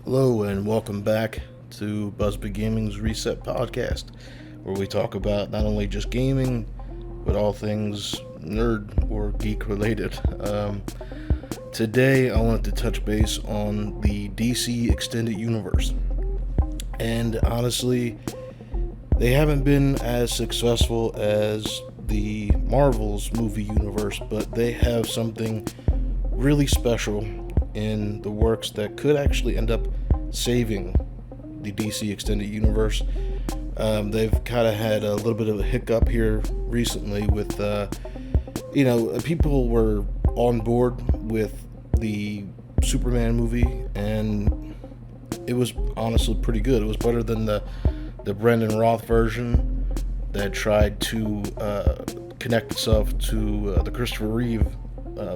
Hello and welcome back to Buzzbee Gaming's Reset Podcast, where we talk about not only just gaming, but all things nerd or geek related. Today I wanted to touch base on the DC Extended Universe. And honestly, they haven't been as successful as the Marvel's movie universe, but they have something really special in the works that could actually end up saving the DC Extended Universe. They've kind of had a little bit of a hiccup here recently with, people were on board with the Superman movie, and it was honestly pretty good. It was better than the Brendan Roth version that tried to connect itself to the Christopher Reeve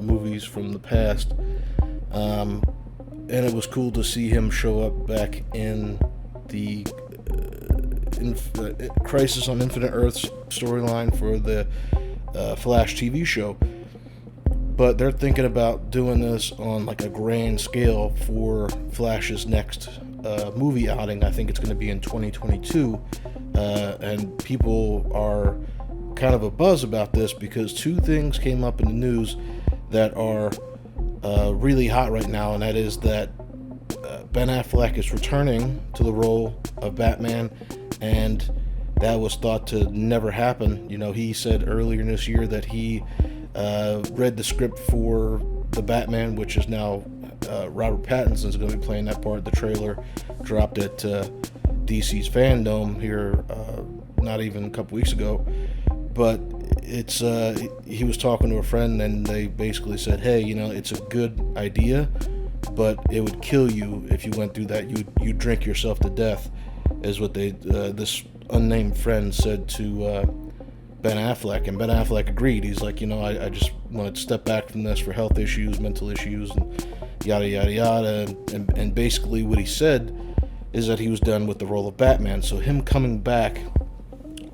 movies from the past. And it was cool to see him show up back in the Crisis on Infinite Earths storyline for the Flash TV show. But they're thinking about doing this on like a grand scale for Flash's next movie outing. I think it's going to be in 2022, and people are kind of a buzz about this because two things came up in the news that are really hot right now, and that is that Ben Affleck is returning to the role of Batman, and that was thought to never happen. You know, he said earlier this year that he read the script for the Batman, which is now Robert Pattinson is going to be playing that part. The trailer dropped at DC's Fandom here not even a couple weeks ago, but it's he was talking to a friend and they basically said, hey, you know, it's a good idea, but it would kill you if you went through that. You'd drink yourself to death, is what they this unnamed friend said to Ben Affleck, and Ben Affleck agreed. He's like, you know, I just want to step back from this for health issues, mental issues, and yada yada yada. And basically what he said is that he was done with the role of Batman. So him coming back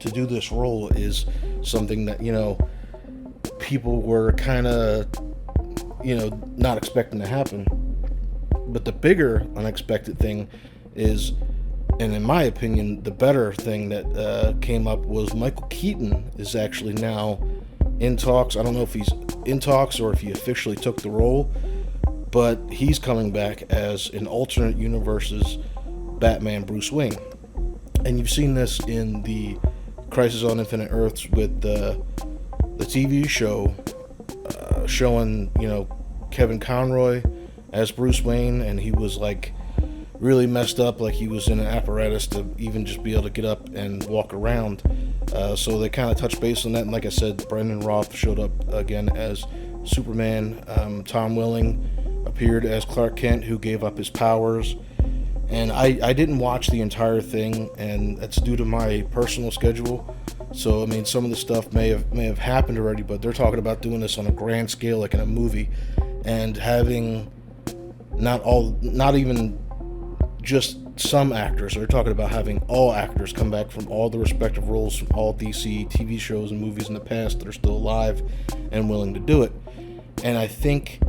to do this role is something that, you know, people were kind of, you know, not expecting to happen. But the bigger unexpected thing is, and in my opinion, the better thing that came up was Micheal Keaton is actually now in talks. I don't know if he's in talks or if he officially took the role, but he's coming back as an alternate universe's Batman Bruce Wayne. And you've seen this in the Crisis on Infinite Earths with the TV show showing, you know, Kevin Conroy as Bruce Wayne, and he was like really messed up, like he was in an apparatus to even just be able to get up and walk around. So they kind of touched base on that, and like I said, Brendan Roth showed up again as Superman. Tom Welling appeared as Clark Kent, who gave up his powers. And I didn't watch the entire thing, and that's due to my personal schedule. So I mean, some of the stuff may have happened already, but they're talking about doing this on a grand scale, like in a movie, and having not even just some actors. They're talking about having all actors come back from all the respective roles from all DC TV shows and movies in the past that are still alive and willing to do it. And I think,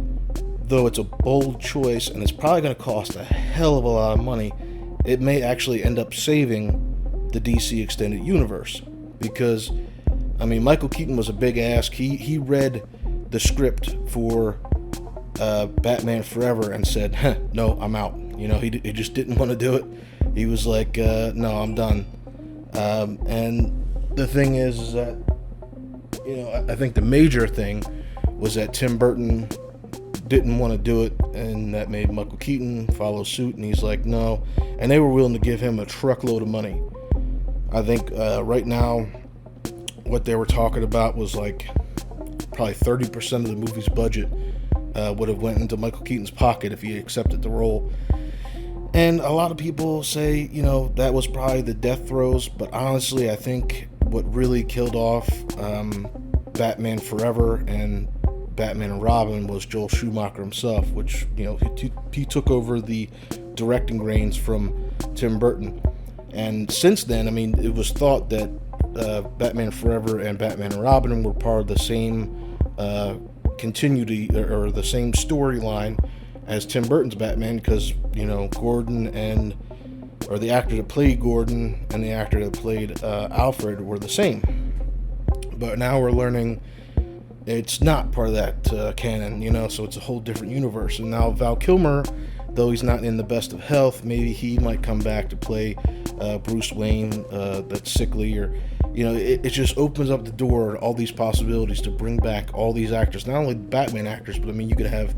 though it's a bold choice and it's probably going to cost a hell of a lot of money, it may actually end up saving the DC Extended Universe. Because, I mean, Micheal Keaton was a big ass. He read the script for Batman Forever and said, no, I'm out. You know, he just didn't want to do it. He was like, no, I'm done. And the thing is that, you know, I think the major thing was that Tim Burton didn't want to do it, and that made Micheal Keaton follow suit, and he's like, no. And they were willing to give him a truckload of money. I think right now what they were talking about was like probably 30% of the movie's budget would have went into Micheal Keaton's pocket if he accepted the role. And a lot of people say, you know, that was probably the death throes, but honestly, I think what really killed off Batman Forever and Batman and Robin was Joel Schumacher himself, which, you know, he took over the directing reins from Tim Burton. And since then, I mean, it was thought that Batman Forever and Batman and Robin were part of the same continuity or the same storyline as Tim Burton's Batman, because Gordon or the actor that played Gordon and the actor that played Alfred were the same. But now we're learning it's not part of that canon, so it's a whole different universe. And now Val Kilmer, though he's not in the best of health, maybe he might come back to play Bruce Wayne that's sickly, or it just opens up the door, all these possibilities to bring back all these actors, not only Batman actors, but you could have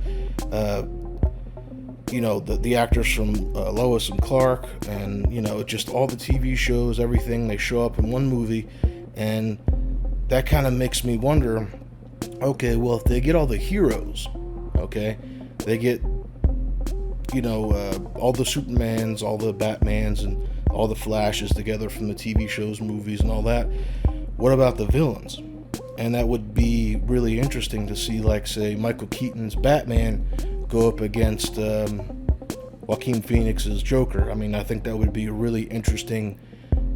the actors from Lois and Clark, and just all the TV shows, everything, they show up in one movie. And that kind of makes me wonder, okay, well, if they get all the heroes, okay, they get all the Supermans, all the Batmans, and all the Flashes together from the TV shows, movies, and all that, what about the villains? And that would be really interesting to see, like, say, Michael Keaton's Batman go up against Joaquin Phoenix's Joker. I think that would be a really interesting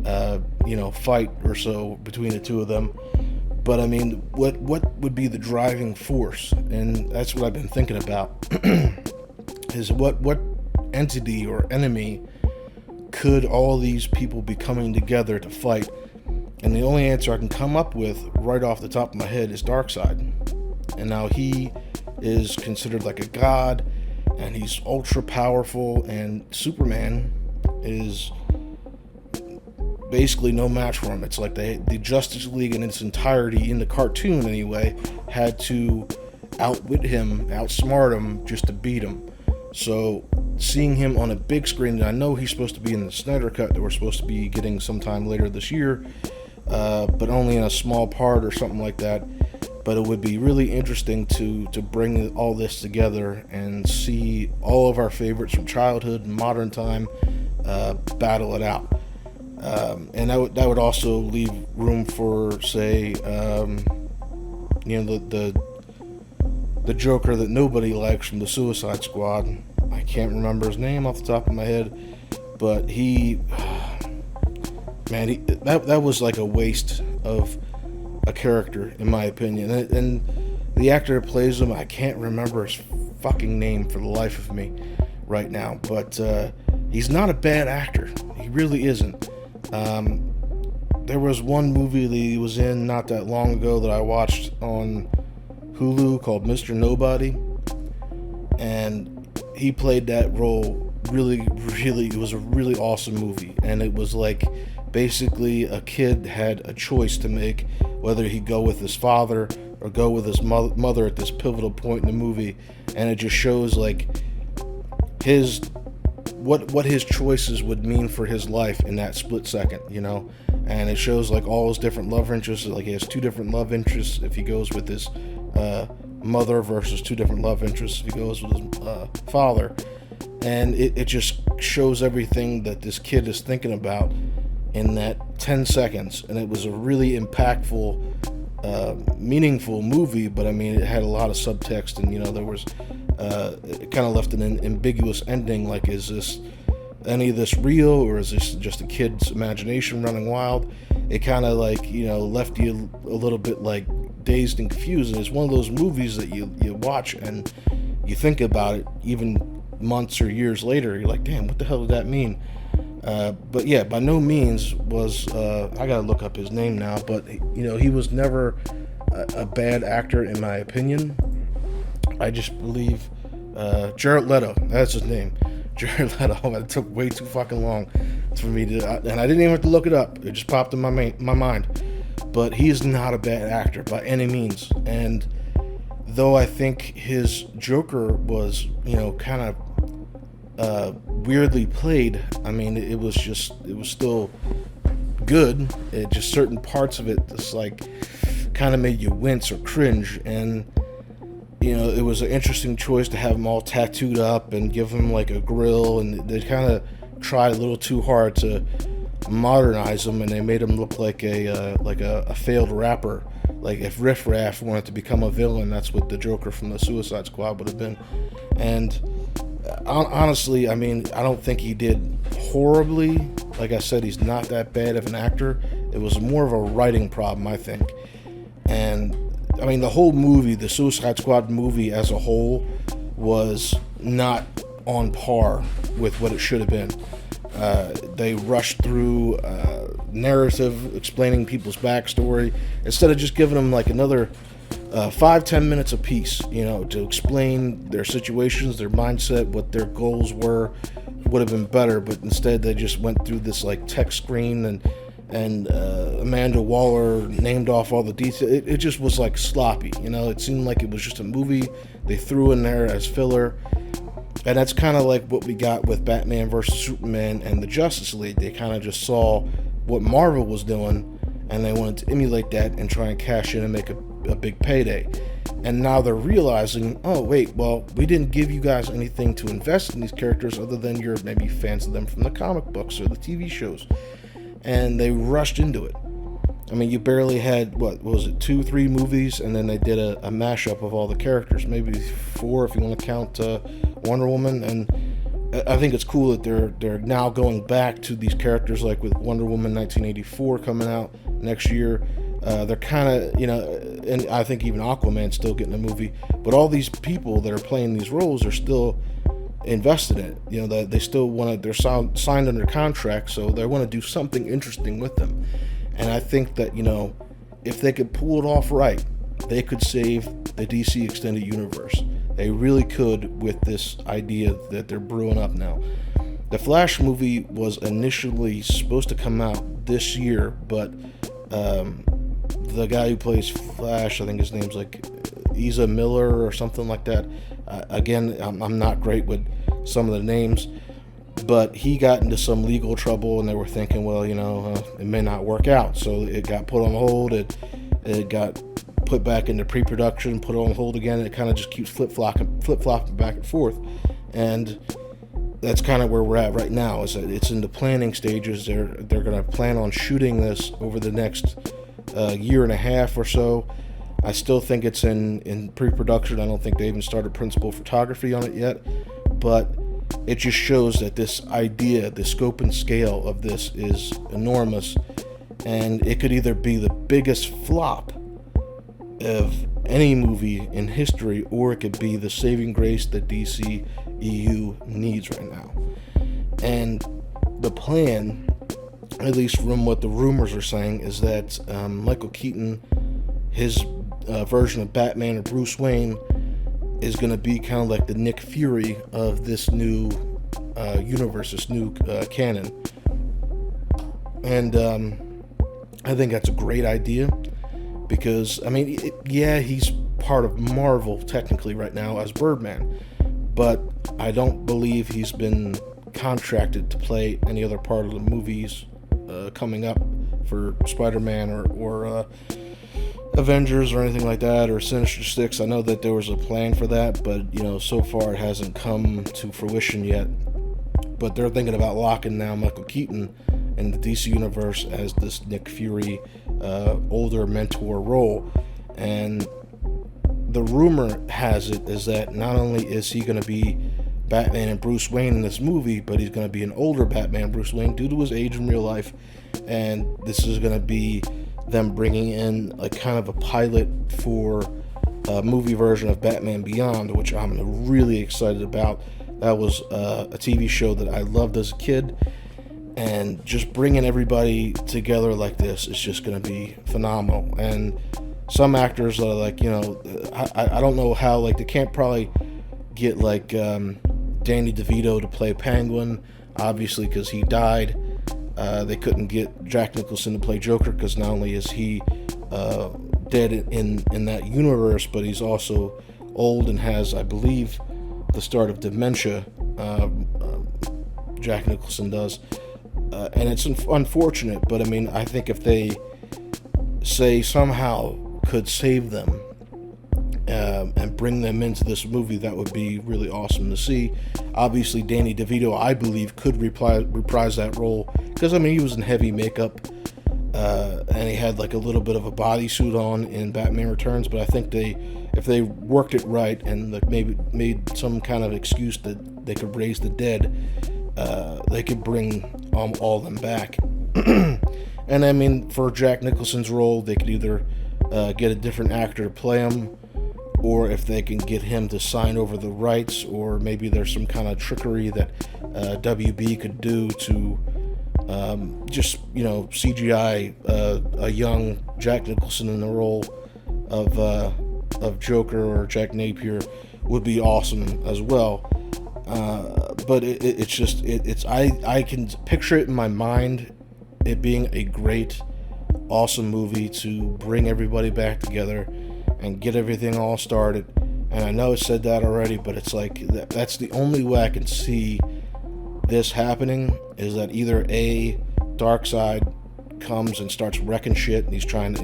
fight or so between the two of them. But what would be the driving force? And that's what I've been thinking about is what entity or enemy could all these people be coming together to fight? And the only answer I can come up with right off the top of my head is Darkseid. And now he is considered like a god, and he's ultra powerful, and Superman is basically no match for him. It's like the Justice League in its entirety, in the cartoon anyway, had to outwit him, outsmart him just to beat him. So seeing him on a big screen, and I know he's supposed to be in the Snyder Cut that we're supposed to be getting sometime later this year, but only in a small part or something like that. But it would be really interesting to bring all this together and see all of our favorites from childhood and modern time battle it out. And that would also leave room for, say, the Joker that nobody likes from the Suicide Squad. I can't remember his name off the top of my head, but that was like a waste of a character, in my opinion. And the actor that plays him, I can't remember his fucking name for the life of me right now, but he's not a bad actor. He really isn't. There was one movie that he was in not that long ago that I watched on Hulu called Mr. Nobody, and he played that role really, it was a really awesome movie. And it was like, basically a kid had a choice to make, whether he'd go with his father or go with his mother at this pivotal point in the movie. And it just shows like what his choices would mean for his life in that split second, and it shows like all his different love interests. Like he has two different love interests if he goes with his mother versus two different love interests if he goes with his father. And it just shows everything that this kid is thinking about in that 10 seconds. And it was a really impactful, meaningful movie, but it had a lot of subtext, and there was it kind of left an ambiguous ending, like, is this any of this real, or is this just a kid's imagination running wild? It kind of like left you a little bit like dazed and confused. And it's one of those movies that you watch and you think about it even months or years later. You're like, damn, what the hell did that mean? But yeah, by no means was I gotta look up his name now, but he was never a bad actor in my opinion. I just believe Jared Leto, that's his name, Jared Leto. It took way too fucking long for me to, and I didn't even have to look it up. It just popped in my mind. But he's not a bad actor by any means. And though I think his Joker was, kind of weirdly played, it was still good. It just, certain parts of it just like kind of made you wince or cringe. And it was an interesting choice to have them all tattooed up and give them like a grill, and they kind of tried a little too hard to modernize them, and they made him look like a failed rapper. Like if Riff Raff wanted to become a villain, that's what the Joker from the Suicide Squad would have been. And honestly, I don't think he did horribly. Like I said, he's not that bad of an actor. It was more of a writing problem, I think. And the whole movie, the Suicide Squad movie as a whole, was not on par with what it should have been. They rushed through narrative, explaining people's backstory, instead of just giving them like another 5-10 minutes apiece, to explain their situations, their mindset, what their goals were. Would have been better, but instead they just went through this like text screen, and Amanda Waller named off all the details. It just was like sloppy, It seemed like it was just a movie they threw in there as filler. And that's kind of like what we got with Batman vs. Superman and the Justice League. They kind of just saw what Marvel was doing, and they wanted to emulate that and try and cash in and make a big payday. And now they're realizing, oh, wait, well, we didn't give you guys anything to invest in these characters other than you're maybe fans of them from the comic books or the TV shows. And they rushed into it. I mean, you barely had, what was it, 2-3 movies, and then they did a mashup of all the characters, maybe 4 if you want to count Wonder Woman. And I think it's cool that they're now going back to these characters, like with Wonder Woman 1984 coming out next year. They're kind of, and I think even Aquaman's still getting a movie, but all these people that are playing these roles are still invested in it. That they still want to, they're signed under contract, so they want to do something interesting with them. And I think that, if they could pull it off right, they could save the DC Extended Universe. They really could with this idea that they're brewing up now. The Flash movie was initially supposed to come out this year, but the guy who plays Flash, I think his name's like Ezra Miller or something like that. Again, I'm not great with some of the names, but he got into some legal trouble, and they were thinking, well, it may not work out. So it got put on hold. It got put back into pre-production, put on hold again, and it kind of just keeps flip-flopping back and forth. And that's kind of where we're at right now. Is that it's in the planning stages. They're going to plan on shooting this over the next year and a half or so. I still think it's in pre-production. I don't think they even started principal photography on it yet, but it just shows that this idea, the scope and scale of this is enormous, and it could either be the biggest flop of any movie in history, or it could be the saving grace that DCEU needs right now. And the plan, at least from what the rumors are saying, is that Micheal Keaton, his version of Batman or Bruce Wayne, is going to be kind of like the Nick Fury of this new universe, this new canon. And I think that's a great idea, because, I mean, he's part of Marvel technically right now as Birdman, but I don't believe he's been contracted to play any other part of the movies coming up for Spiderman or Avengers or anything like that, or Sinister Six. I know that there was a plan for that, but so far it hasn't come to fruition yet. But they're thinking about locking now Micheal Keaton in the DC universe as this Nick Fury older mentor role. And the rumor has it is that not only is he going to be Batman and Bruce Wayne in this movie, but he's going to be an older Batman Bruce Wayne due to his age in real life. And this is going to be them bringing in a kind of a pilot for a movie version of Batman Beyond, which I'm really excited about. That was a TV show that I loved as a kid, and just bringing everybody together like this is just going to be phenomenal. And some actors are like, I don't know how, like, they can't probably get like Danny DeVito to play Penguin, obviously, because he died. They couldn't get Jack Nicholson to play Joker because not only is he dead in that universe, but he's also old and has, I believe, the start of dementia. Jack Nicholson does. And it's unfortunate, but I mean, I think if they say somehow could save them and bring them into this movie, that would be really awesome to see. Obviously, Danny DeVito, I believe, could reprise that role, because I mean, he was in heavy makeup, and he had like a little bit of a bodysuit on in Batman Returns. But I think if they worked it right and like maybe made some kind of excuse that they could raise the dead, they could bring all of them back. And I mean, for Jack Nicholson's role, they could either get a different actor to play him, or if they can get him to sign over the rights, or maybe there's some kind of trickery that WB could do to just, CGI a young Jack Nicholson in the role of Joker or Jack Napier would be awesome as well. But I can picture it in my mind, it being a great, awesome movie to bring everybody back together and get everything all started. And I know I said that already, but it's like that's the only way I can see this happening, is that either A, Darkseid comes and starts wrecking shit and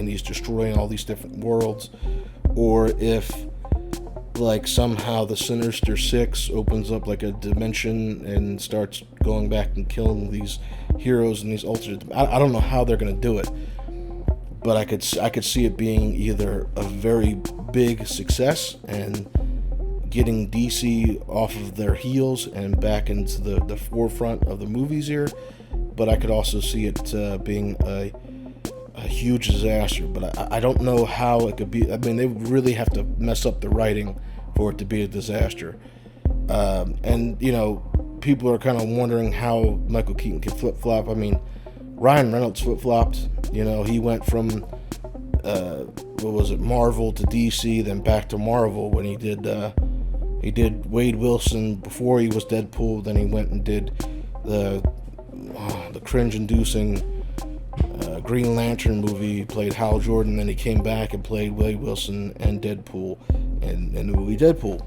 he's destroying all these different worlds, or if like somehow the Sinister Six opens up like a dimension and starts going back and killing these heroes and these alternate. I don't know how they're gonna do it, but I could see it being either a very big success and getting DC off of their heels and back into the forefront of the movies here, but I could also see it being a huge disaster. But I don't know how it could be. I mean, they really have to mess up the writing for it to be a disaster. And people are kind of wondering how Michael Keaton can flip-flop. I mean, Ryan Reynolds flip-flopped. He went from Marvel to DC, then back to Marvel when he did Wade Wilson before he was Deadpool. Then he went and did the cringe-inducing Green Lantern movie. He played Hal Jordan. Then he came back and played Wade Wilson and Deadpool in the movie Deadpool,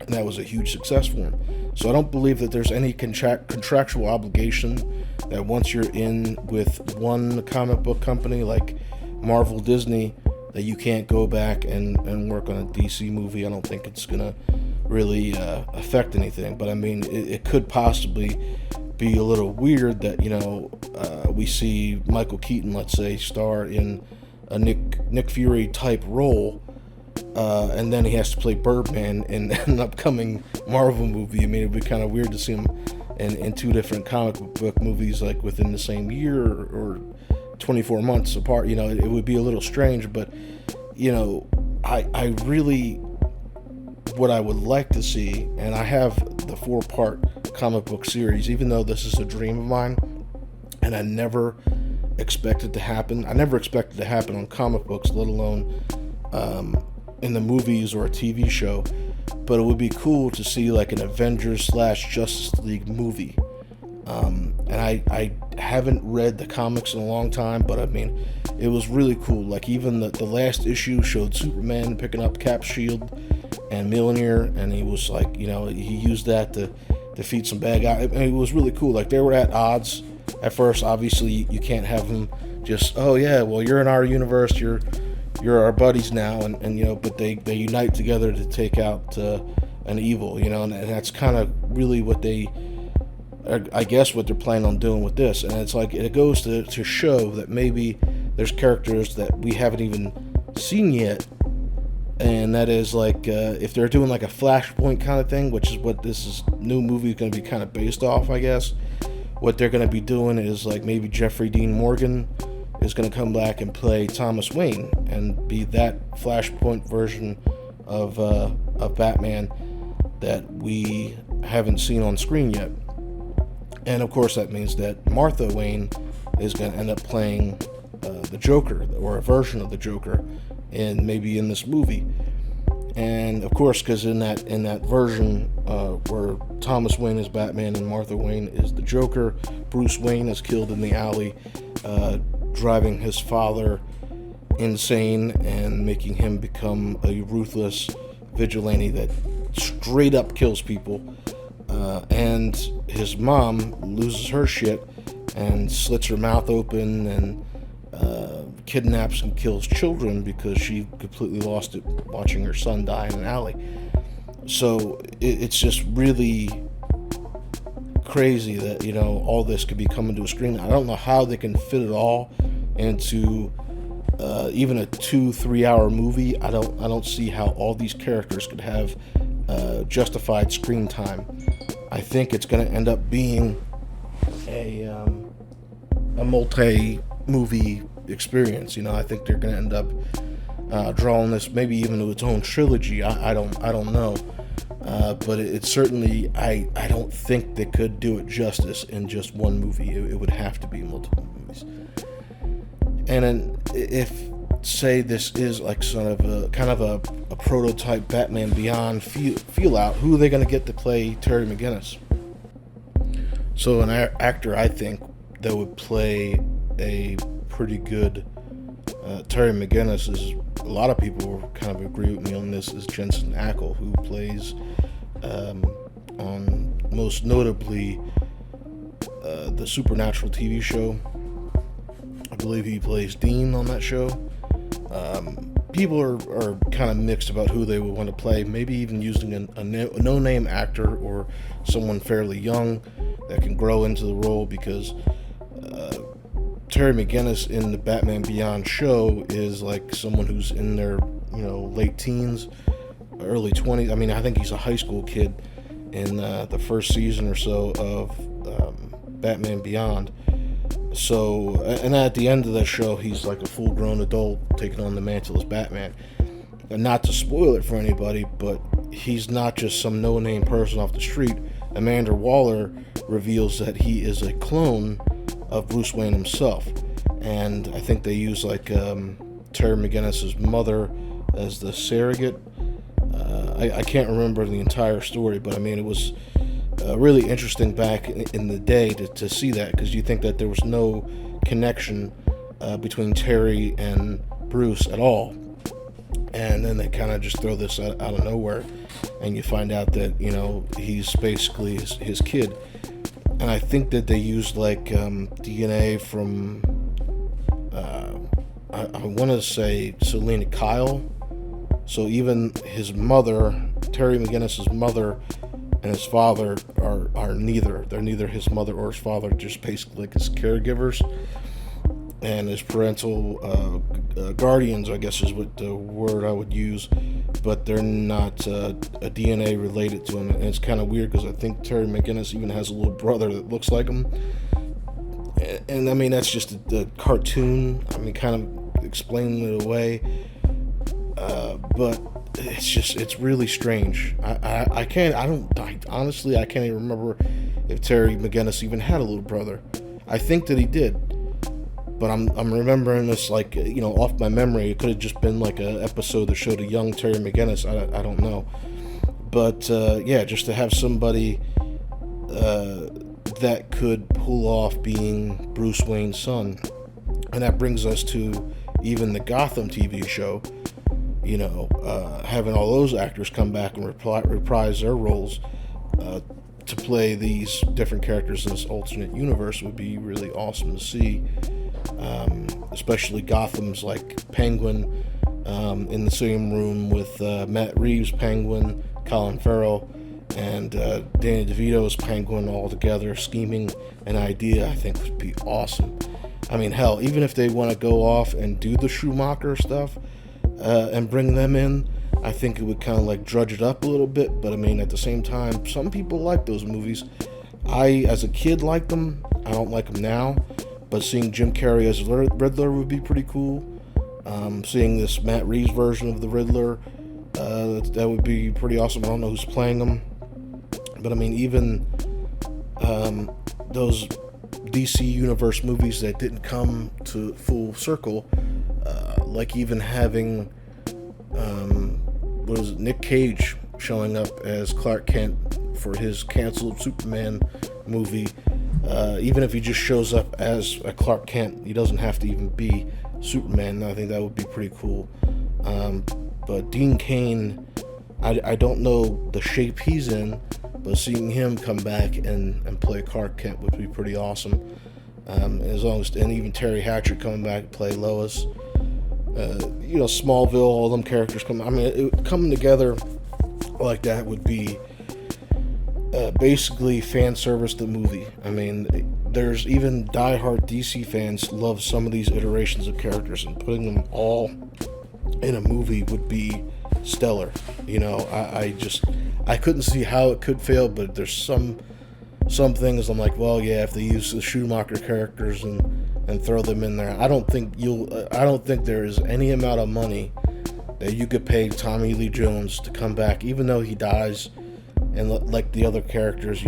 and that was a huge success for him. So I don't believe that there's any contractual obligation that once you're in with one comic book company like Marvel, Disney, that you can't go back and work on a DC movie. I don't think it's gonna really affect anything, but I mean, it could possibly be a little weird that we see Michael Keaton, let's say, star in a Nick Fury type role, and then he has to play Birdman in an upcoming Marvel movie. I mean, it'd be kind of weird to see him in two different comic book movies like within the same year or 24 months apart. It would be a little strange, but I really, what I would like to see, and I have the 4-part comic book series, even though this is a dream of mine and I never expected to happen. I never expected to happen on comic books, let alone in the movies or a TV show. But it would be cool to see like an Avengers/Justice League movie. And I haven't read the comics in a long time, but I mean, it was really cool. Like even the last issue showed Superman picking up Cap's shield and Mjolnir, and he was like, he used that to defeat some bad guy. I mean, it was really cool. Like they were at odds at first. Obviously, you can't have them just, oh yeah, well you're in our universe, you're our buddies now, and but they unite together to take out an evil, and that's kind of really what I guess what they're planning on doing with this. And it's like it goes to show that maybe there's characters that we haven't even seen yet, and that is like if they're doing like a Flashpoint kind of thing, which is what this new movie is going to be kind of based off, I guess. What they're going to be doing is like maybe Jeffrey Dean Morgan is going to come back and play Thomas Wayne and be that Flashpoint version of Batman that we haven't seen on screen yet. And of course that means that Martha Wayne is going to end up playing the Joker, or a version of the Joker, maybe in this movie. And of course, because in that version where Thomas Wayne is Batman and Martha Wayne is the Joker, Bruce Wayne is killed in the alley, driving his father insane and making him become a ruthless vigilante that straight up kills people. And his mom loses her shit and slits her mouth open and kidnaps and kills children because she completely lost it watching her son die in an alley. So it's just really crazy that all this could be coming to a screen. I don't know how they can fit it all into even a 2-3 hour movie. I don't see how all these characters could have justified screen time. I think it's going to end up being a multi-movie experience. I think they're going to end up drawing this maybe even to its own trilogy. I don't know. But it certainly, I don't think they could do it justice in just one movie. It would have to be multiple movies. And then if, say, this is like sort of a prototype Batman Beyond feel out, who are they going to get to play Terry McGinnis? So an actor I think that would play a pretty good Terry McGinnis is, a lot of people kind of agree with me on this, is Jensen Ackles, who plays on most notably the Supernatural TV show. I believe he plays Dean on that show. People are kind of mixed about who they would want to play, maybe even using a no-name actor or someone fairly young that can grow into the role, because Terry McGinnis in the Batman Beyond show is like someone who's in their late teens, early 20s. I mean, I think he's a high school kid in the first season or so of Batman Beyond. So, and at the end of that show, he's like a full-grown adult taking on the mantle as Batman. And not to spoil it for anybody, but he's not just some no-name person off the street. Amanda Waller reveals that he is a clone of Bruce Wayne himself. And I think they use like Terry McGinnis' mother as the surrogate. I can't remember the entire story, but I mean, it was really interesting back in the day to see that, because you think that there was no connection between Terry and Bruce at all, and then they kind of just throw this out of nowhere, and you find out that he's basically his kid. And I think that they used like DNA from I want to say Selena Kyle. So even his mother, Terry McGinnis' mother, and his father are neither. They're neither his mother or his father, just basically like his caregivers and his parental guardians, I guess is what the word I would use. But they're not a DNA related to him. And it's kind of weird, because I think Terry McGinnis even has a little brother that looks like him. And I mean, that's just a cartoon. I mean, kind of explaining it away. But it's really strange. I honestly can't even remember if Terry McGinnis even had a little brother. I think that he did, but I'm remembering this like off my memory. It could have just been like an episode that showed a young Terry McGinnis. I don't know, but yeah, just to have somebody that could pull off being Bruce Wayne's son, and that brings us to even the Gotham TV show. Having all those actors come back and reprise their roles to play these different characters in this alternate universe would be really awesome to see. Especially Gotham's like Penguin in the same room with Matt Reeves' Penguin, Colin Farrell, and Danny DeVito's Penguin all together scheming an idea. I think would be awesome. I mean, hell, even if they want to go off and do the Schumacher stuff and bring them in, I think it would kind of like drudge it up a little bit. But I mean, at the same time, some people like those movies. I, as a kid, liked them. I don't like them now. But seeing Jim Carrey as Riddler would be pretty cool. Seeing this Matt Reeves version of the Riddler, that would be pretty awesome. I don't know who's playing him. But I mean, even those DC Universe movies that didn't come to full circle, like even having Nick Cage showing up as Clark Kent for his canceled Superman movie. Even if he just shows up as a Clark Kent, he doesn't have to even be Superman. I think that would be pretty cool. But Dean Cain, I don't know the shape he's in, but seeing him come back and play Clark Kent would be pretty awesome. And even Terry Hatcher coming back to play Lois. Smallville, all them characters coming together like that would be basically fan service the movie. I mean, there's even diehard DC fans love some of these iterations of characters, and putting them all in a movie would be stellar. I couldn't see how it could fail, but there's some things I'm like, well, yeah, if they use the Schumacher characters and throw them in there, I don't think there is any amount of money that you could pay Tommy Lee Jones to come back, even though he dies, and like the other characters,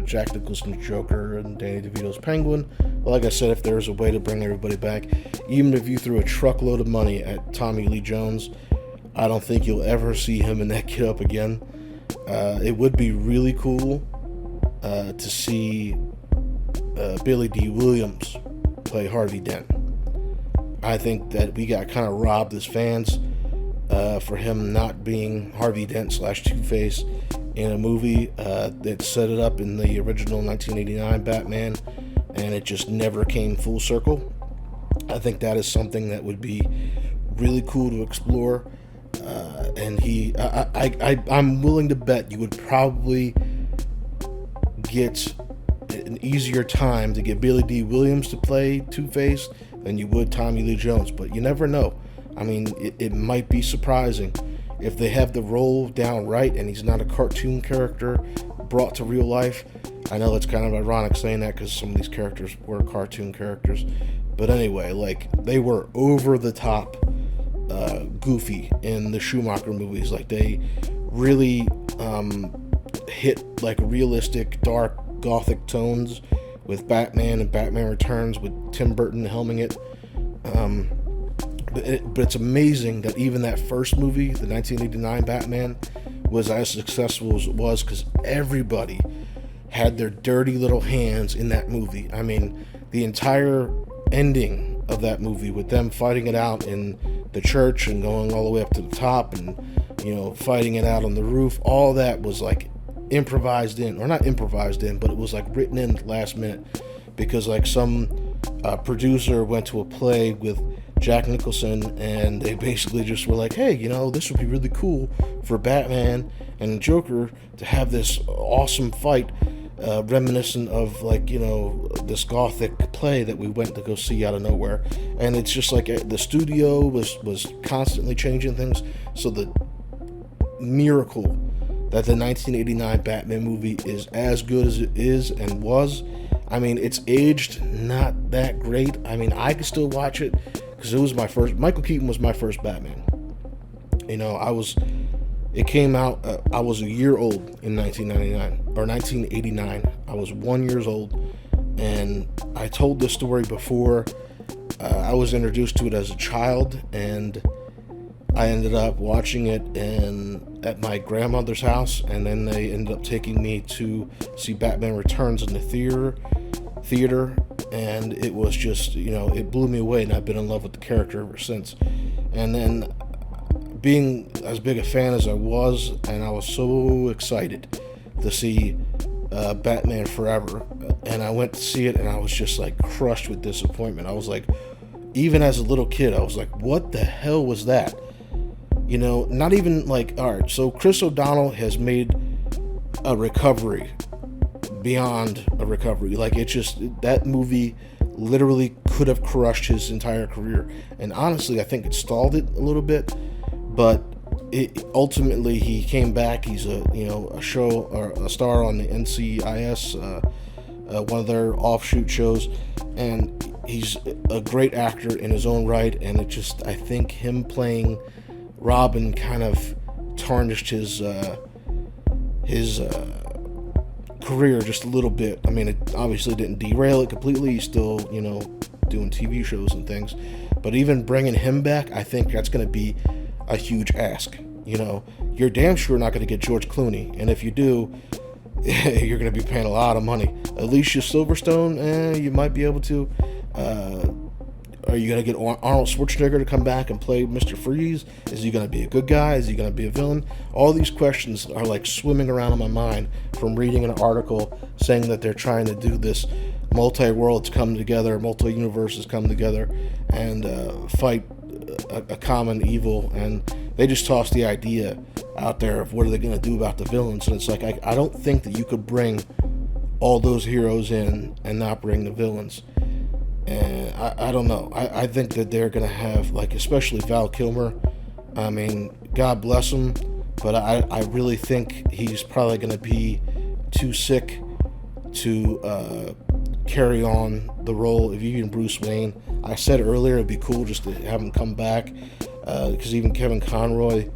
Jack Nicholson's Joker and Danny DeVito's Penguin. Well, like I said, if there's a way to bring everybody back, even if you threw a truckload of money at Tommy Lee Jones, I don't think you'll ever see him in that get up again. It would be really cool to see Billy D. Williams play Harvey Dent. I think that we got kind of robbed as fans for him not being Harvey Dent / Two-Face in a movie that set it up in the original 1989 Batman, and it just never came full circle. I think that is something that would be really cool to explore. And I'm willing to bet you would probably get an easier time to get Billy D. Williams to play Two-Face than you would Tommy Lee Jones, but you never know. I mean, it might be surprising if they have the role down right and he's not a cartoon character brought to real life. I know it's kind of ironic saying that because some of these characters were cartoon characters, but anyway, like, they were over the top goofy in the Schumacher movies. Like, they really hit like realistic dark gothic tones with Batman and Batman Returns with Tim Burton helming it. But it's amazing that even that first movie, the 1989 Batman, was as successful as it was because everybody had their dirty little hands in that movie. I mean, the entire ending of that movie with them fighting it out in the church and going all the way up to the top and, fighting it out on the roof, all that was like improvised in, or not improvised in, but it was like written in last minute because like some producer went to a play with Jack Nicholson and they basically just were like, hey, this would be really cool for Batman and Joker to have this awesome fight reminiscent of this gothic play that we went to go see out of nowhere. And it's just like the studio was constantly changing things, so the miracle that the 1989 Batman movie is as good as it is and was. I mean, it's aged not that great. I mean, I can still watch it because it was my first. Michael Keaton was my first Batman. It came out. I was a year old in 1999 or 1989. I was 1 year old, and I told this story before. I was introduced to it as a child, and I ended up watching it at my grandmother's house, and then they ended up taking me to see Batman Returns in the theater, and it was just, it blew me away, and I've been in love with the character ever since. And then, being as big a fan as I was, and I was so excited to see Batman Forever, and I went to see it, and I was just like crushed with disappointment. I was like, even as a little kid, I was like, what the hell was that? Not even like, all right, so Chris O'Donnell has made a recovery beyond a recovery. Like, it just, that movie literally could have crushed his entire career. And honestly, I think it stalled it a little bit, but ultimately he came back. He's a show or a star on the NCIS, one of their offshoot shows, and he's a great actor in his own right. And it just, I think him playing Robin kind of tarnished his career just a little bit. I mean, it obviously didn't derail it completely. He's still, doing TV shows and things. But even bringing him back, I think that's going to be a huge ask. You're damn sure not going to get George Clooney. And if you do, you're going to be paying a lot of money. Alicia Silverstone, you might be able to. Are you going to get Arnold Schwarzenegger to come back and play Mr. Freeze? Is he going to be a good guy? Is he going to be a villain? All these questions are like swimming around in my mind from reading an article saying that they're trying to do this multi-worlds come together, multi-universes come together and fight a common evil. And they just toss the idea out there of what are they going to do about the villains. And it's like, I don't think that you could bring all those heroes in and not bring the villains. And I don't know. I think that they're going to have, like, especially Val Kilmer. I mean, God bless him, but I really think he's probably going to be too sick to carry on the role of even Bruce Wayne. I said earlier it'd be cool just to have him come back, because even Kevin Conroy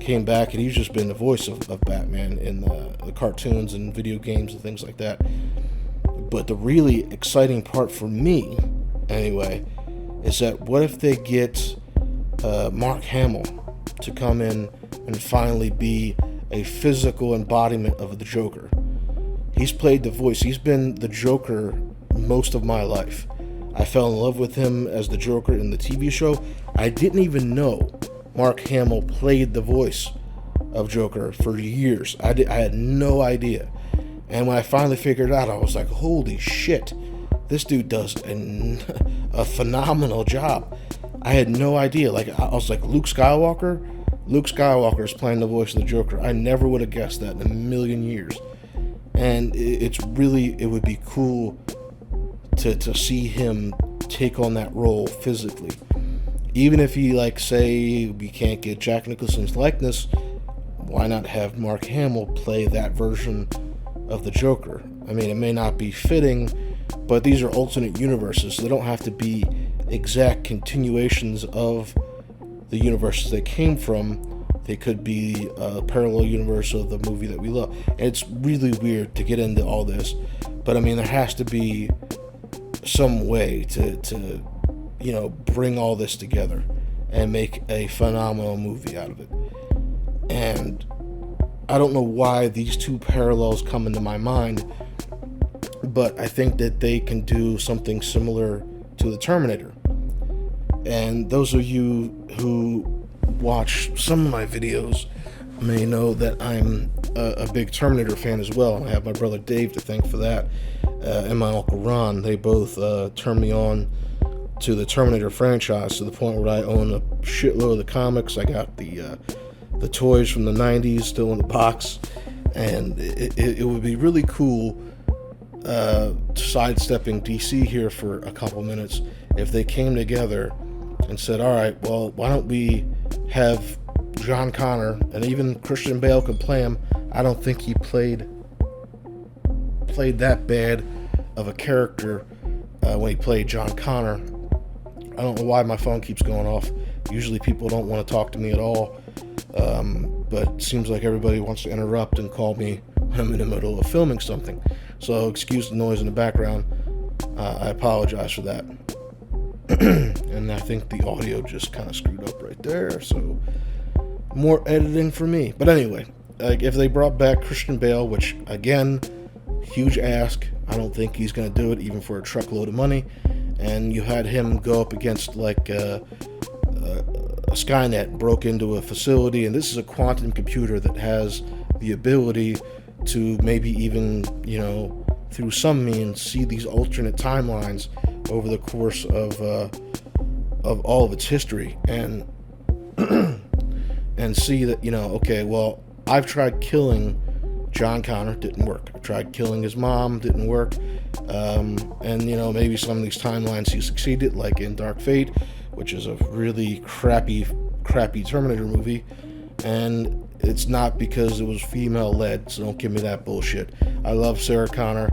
came back, and he's just been the voice of Batman in the cartoons and video games and things like that. But the really exciting part for me, anyway, is that what if they get Mark Hamill to come in and finally be a physical embodiment of the Joker? He's played the voice. He's been the Joker most of my life. I fell in love with him as the Joker in the TV show. I didn't even know Mark Hamill played the voice of Joker for years. I had no idea. And when I finally figured it out, I was like, holy shit, this dude does a phenomenal job. I had no idea. Like, I was like, Luke Skywalker is playing the voice of the Joker. I never would have guessed that in a million years. And it would be cool to see him take on that role physically. Even if he, like, say we can't get Jack Nicholson's likeness, why not have Mark Hamill play that version of the Joker? I mean, it may not be fitting, but these are alternate universes, so they don't have to be exact continuations of the universes they came from. They could be a parallel universe of the movie that we love. And it's really weird to get into all this, but I mean, there has to be some way to bring all this together and make a phenomenal movie out of it. And I don't know why these two parallels come into my mind, but I think that they can do something similar to The Terminator. And those of you who watch some of my videos may know that I'm a big Terminator fan as well. I have my brother Dave to thank for that, and my uncle Ron. They both turned me on to the Terminator franchise to the point where I own a shitload of the comics. I got the toys from the 90s still in the box, and it would be really cool, sidestepping DC here for a couple minutes, if they came together and said, all right, well, why don't we have John Connor, and even Christian Bale could play him. I don't think he played that bad of a character when he played John Connor. I don't know why my phone keeps going off. Usually people don't want to talk to me at all, but it seems like everybody wants to interrupt and call me when I'm in the middle of filming something. So excuse the noise in the background. I apologize for that. And I think the audio just kind of screwed up right there, so more editing for me. But anyway, like, if they brought back Christian Bale, which again, huge ask, I don't think he's going to do it even for a truckload of money, and you had him go up against like a Skynet broke into a facility, and this is a quantum computer that has the ability to maybe even, through some means, see these alternate timelines over the course of all of its history, and and see that, okay, well, I've tried killing John Connor, didn't work. I tried killing his mom, didn't work. And maybe some of these timelines he succeeded, like in Dark Fate, which is a really crappy Terminator movie, and it's not because it was female led, so don't give me that bullshit. I love Sarah Connor,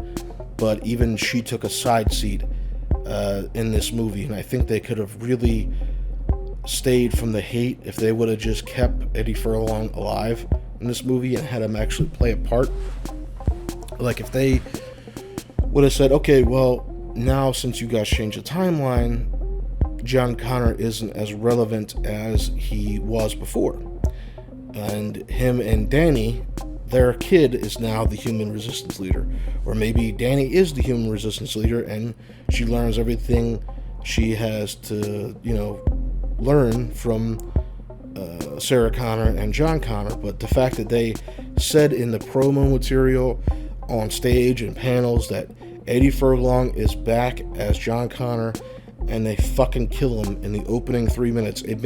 but even she took a side seat in this movie, and I think they could have really stayed from the hate if they would have just kept Eddie Furlong alive in this movie and had him actually play a part. Like, if they would have said, okay, well, now since you guys changed the timeline, John Connor isn't as relevant as he was before, and him and Danny, their kid, is now the human resistance leader. Or maybe Danny is the human resistance leader and she learns everything she has to, learn from Sarah Connor and John Connor. But the fact that they said in the promo material on stage and panels that Eddie Furlong is back as John Connor, and they fucking kill him in the opening 3 minutes, it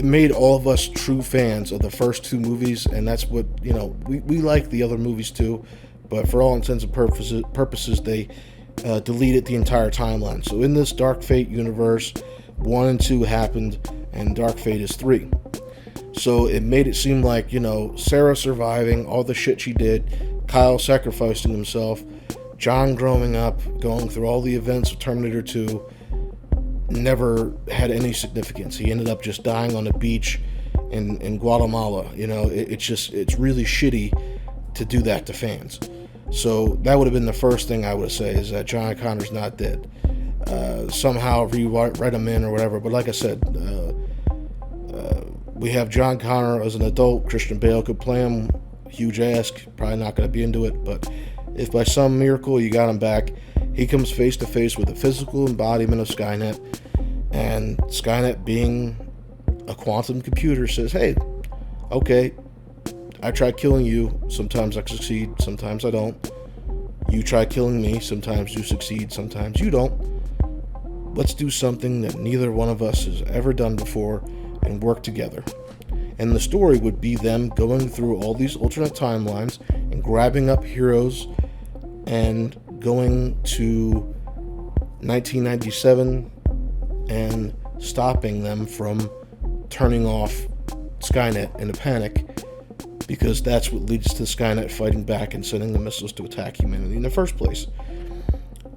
made all of us true fans of the first two movies. And that's what, we like the other movies too, but for all intents and purposes they deleted the entire timeline. So in this Dark Fate universe, 1 and 2 happened, and Dark Fate is 3. So it made it seem like, Sarah surviving all the shit she did, Kyle sacrificing himself, John growing up, going through all the events of Terminator 2, never had any significance. He ended up just dying on a beach in Guatemala. It's really shitty to do that to fans. So that would have been the first thing I would say, is that John Connor's not dead. Somehow rewrite him in or whatever. But like I said, we have John Connor as an adult. Christian Bale could play him. Huge ask. Probably not going to be into it. But if by some miracle you got him back, he comes face to face with a physical embodiment of Skynet. And Skynet, being a quantum computer, says, hey, okay, I try killing you. Sometimes I succeed. Sometimes I don't. You try killing me. Sometimes you succeed. Sometimes you don't. Let's do something that neither one of us has ever done before and work together. And the story would be them going through all these alternate timelines and grabbing up heroes and going to 1997 and stopping them from turning off Skynet in a panic, because that's what leads to Skynet fighting back and sending the missiles to attack humanity in the first place.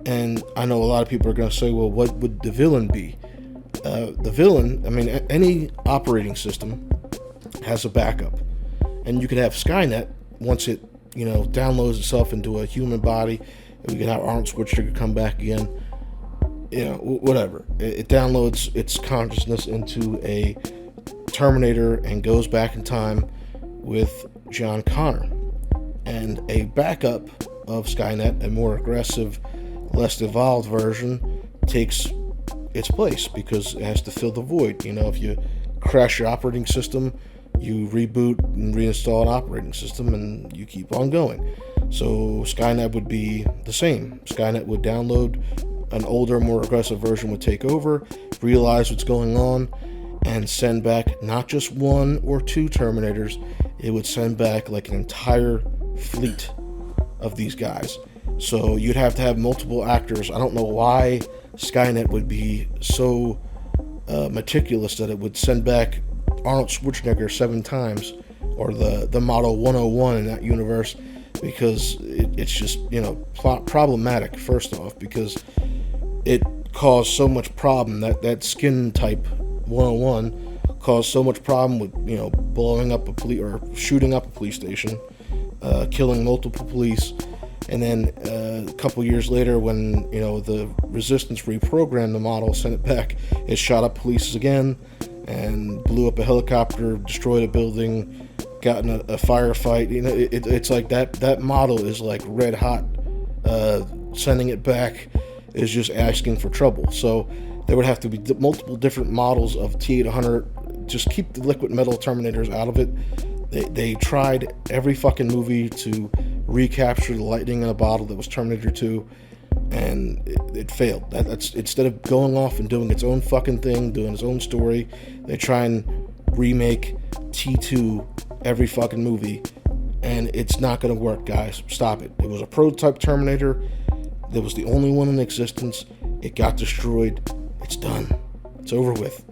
And I know a lot of people are going to say, well, what would the villain be? The villain, I mean, any operating system has a backup. And you could have Skynet, once it, downloads itself into a human body, and we can have Arnold Schwarzenegger come back again, whatever. It downloads its consciousness into a Terminator and goes back in time with John Connor. And a backup of Skynet, a more aggressive, less evolved version, takes its place because it has to fill the void. If you crash your operating system, you reboot and reinstall an operating system and you keep on going. So Skynet would be the same. Skynet would download, an older, more aggressive version would take over, realize what's going on, and send back not just one or two Terminators. It would send back like an entire fleet of these guys. So you'd have to have multiple actors. I don't know why Skynet would be so meticulous that it would send back Arnold Schwarzenegger 7 times, or the Model 101 in that universe, because it's just, problematic, first off, because it caused so much problem. That skin type 101 caused so much problem with, blowing up shooting up a police station, killing multiple police. And then a couple years later, when the Resistance reprogrammed the model, sent it back, it shot up police again and blew up a helicopter, destroyed a building, got in a firefight. It's like that model is like red hot. Sending it back is just asking for trouble. So there would have to be multiple different models of T-800. Just keep the liquid metal Terminators out of it. They tried every fucking movie to recapture the lightning in a bottle that was Terminator 2, and it failed. That's instead of going off and doing its own fucking thing, doing its own story, they try and remake T2 every fucking movie, and it's not going to work, guys. Stop it. It was a prototype Terminator. That was the only one in existence. It got destroyed. It's done. It's over with.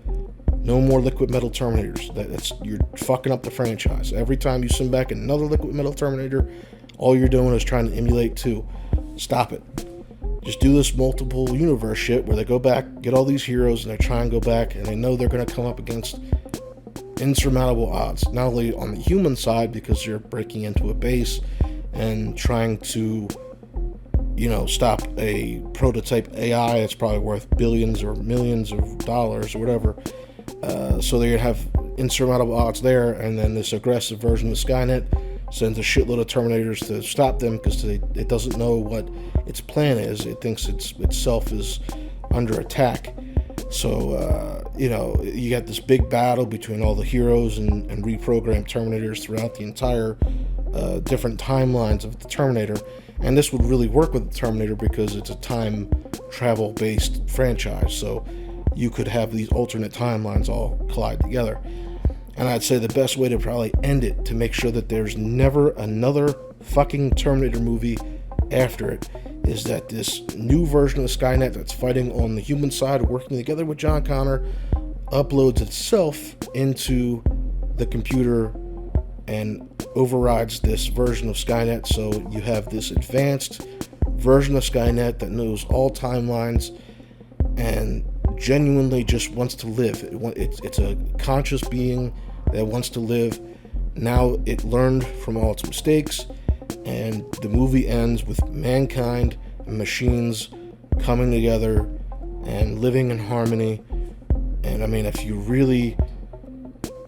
No more liquid metal Terminators. You're fucking up the franchise. Every time you send back another liquid metal Terminator, all you're doing is trying to emulate 2. Stop it. Just do this multiple universe shit where they go back, get all these heroes, and they try and go back, and they know they're going to come up against insurmountable odds. Not only on the human side, because you're breaking into a base and trying to, stop a prototype AI that's probably worth billions or millions of dollars or whatever. So they have insurmountable odds there, and then this aggressive version of Skynet sends a shitload of Terminators to stop them because it doesn't know what its plan is. It thinks itself is under attack. So, you got this big battle between all the heroes and reprogrammed Terminators throughout the entire different timelines of the Terminator. And this would really work with the Terminator because it's a time travel based franchise. So you could have these alternate timelines all collide together. And I'd say the best way to probably end it, to make sure that there's never another fucking Terminator movie after it, is that this new version of Skynet that's fighting on the human side, working together with John Connor, uploads itself into the computer and overrides this version of Skynet. So you have this advanced version of Skynet that knows all timelines and genuinely just wants to live. It's a conscious being that wants to live. Now it learned from all its mistakes, and the movie ends with mankind and machines coming together and living in harmony. And I mean, if you really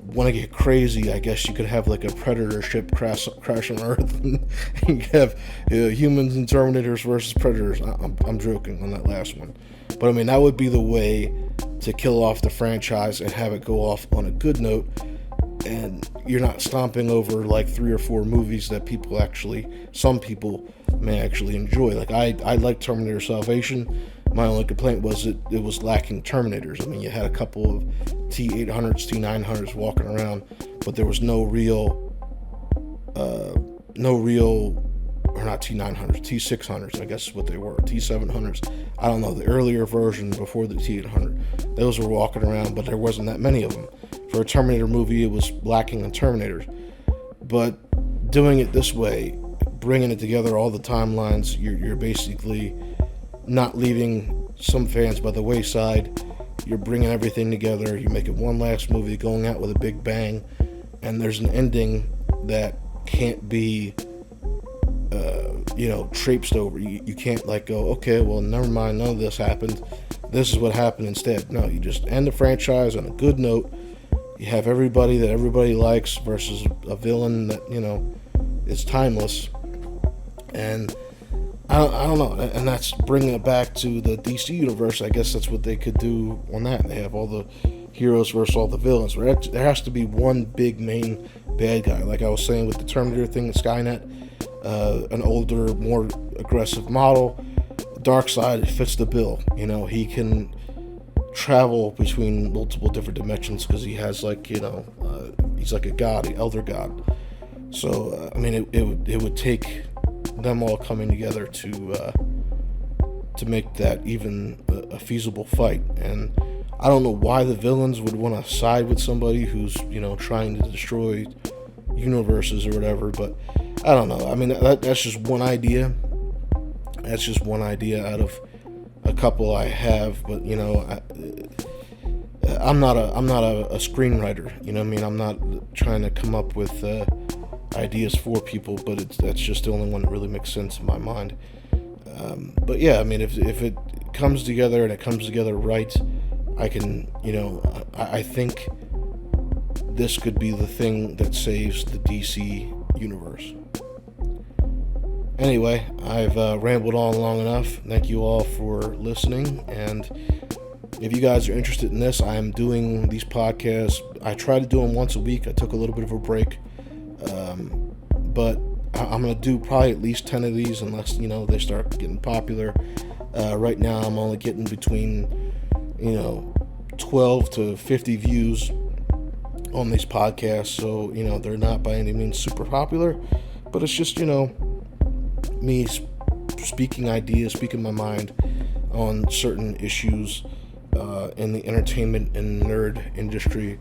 want to get crazy, I guess you could have like a predator ship crash on Earth, and you have humans and Terminators versus Predators. I'm joking on that last one, but I mean, that would be the way to kill off the franchise and have it go off on a good note. And you're not stomping over like 3 or 4 movies that some people may actually enjoy. Like I like Terminator Salvation. My only complaint was it was lacking Terminators. I mean, you had a couple of T-800s, T-900s walking around, but there was no real, or not T-900s, T-600s, I guess is what they were, T-700s. I don't know, the earlier version before the T-800. Those were walking around, but there wasn't that many of them. For a Terminator movie, it was lacking in Terminators. But doing it this way, bringing it together, all the timelines, you're basically not leaving some fans by the wayside. You're bringing everything together. You're making one last movie, going out with a big bang, and there's an ending that can't be, traipsed over. You can't like go, okay, well, never mind, none of this happened. This is what happened instead. No, you just end the franchise on a good note. You have everybody that everybody likes versus a villain that, is timeless. And I don't know. And that's bringing it back to the DC universe. I guess that's what they could do on that. They have all the heroes versus all the villains. There has to be one big main bad guy. Like I was saying with the Terminator thing, Skynet, an older, more aggressive model. Darkseid fits the bill. He can travel between multiple different dimensions because he has he's like a god, an elder god. So I mean, it would take them all coming together to make that even a feasible fight. And I don't know why the villains would want to side with somebody who's trying to destroy universes or whatever. But I don't know. I mean, that's just one idea. That's just one idea out of a couple I have. But I'm not a screenwriter. I mean, I'm not trying to come up with ideas for people, but that's just the only one that really makes sense in my mind. But yeah, I mean, if it comes together and it comes together right, I can, I think this could be the thing that saves the DC universe. Anyway, I've rambled on long enough. Thank you all for listening, and if you guys are interested in this, I'm doing these podcasts. I try to do them once a week. I took a little bit of a break, but I'm going to do probably at least 10 of these unless, they start getting popular. Right now, I'm only getting between, 12 to 50 views on these podcasts, so, they're not by any means super popular, but it's just, me speaking ideas, speaking my mind on certain issues in the entertainment and nerd industry,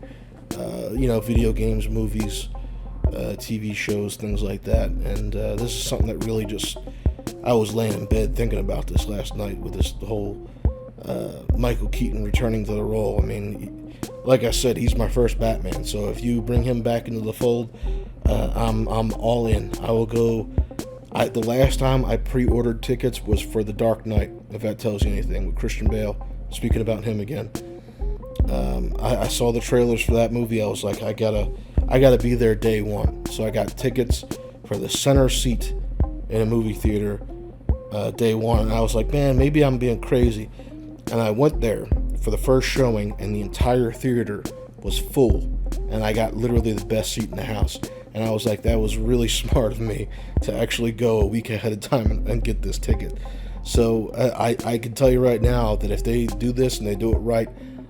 video games, movies, TV shows, things like that. And this is something that really I was laying in bed thinking about this last night with the whole Micheal Keaton returning to the role. I mean, like I said, he's my first Batman, so if you bring him back into the fold, I'm all in. I will go. The last time I pre-ordered tickets was for The Dark Knight, if that tells you anything, with Christian Bale. Speaking about him again, I saw the trailers for that movie. I was like, I gotta be there day one. So I got tickets for the center seat in a movie theater day one, and I was like, man, maybe I'm being crazy. And I went there for the first showing, and the entire theater was full, and I got literally the best seat in the house. And I was like, that was really smart of me to actually go a week ahead of time and get this ticket. So I can tell you right now that if they do this and they do it right,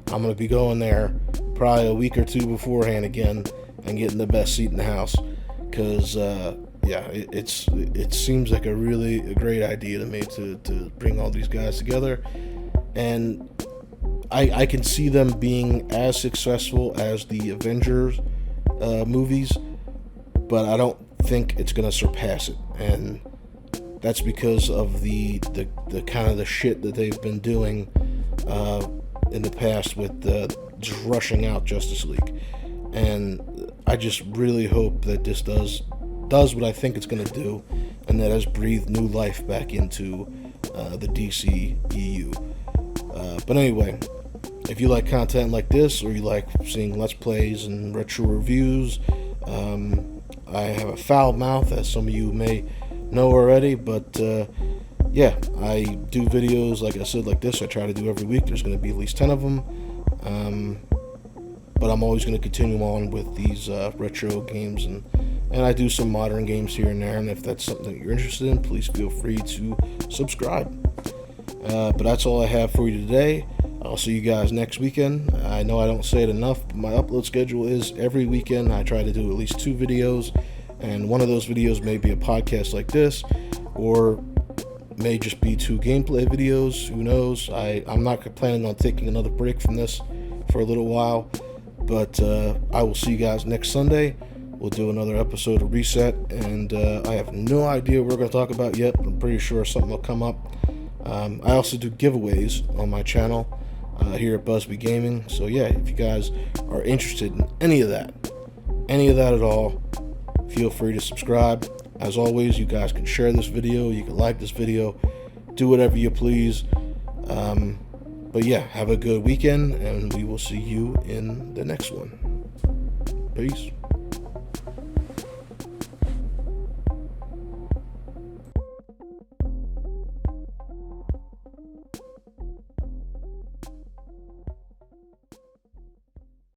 I'm going to be going there probably a week or two beforehand again and getting the best seat in the house. Because, it seems like a great idea to me to bring all these guys together. And I can see them being as successful as the Avengers movies, but I don't think it's going to surpass it. And that's because of the kind of the shit that they've been doing in the past with just rushing out Justice League. And I just really hope that this does what I think it's going to do, and that has breathed new life back into the DCEU. But anyway, if you like content like this, or you like seeing Let's Plays and retro reviews, I have a foul mouth, as some of you may know already, but yeah, I do videos, like I said, like this. I try to do every week. There's going to be at least 10 of them. But I'm always going to continue on with these retro games, and I do some modern games here and there. And if that's something that you're interested in, please feel free to subscribe. But that's all I have for you today. I'll see you guys next weekend. I know I don't say it enough, but my upload schedule is every weekend. I try to do at least 2 videos, and one of those videos may be a podcast like this, or may just be 2 gameplay videos. Who knows? I'm not planning on taking another break from this for a little while, but I will see you guys next Sunday. We'll do another episode of Reset, and I have no idea what we're going to talk about yet, but I'm pretty sure something will come up. I also do giveaways on my channel here at Busby Gaming, so yeah, if you guys are interested in any of that at all, feel free to subscribe. As always, you guys can share this video, you can like this video, do whatever you please. But yeah, have a good weekend, and we will see you in the next one. Peace.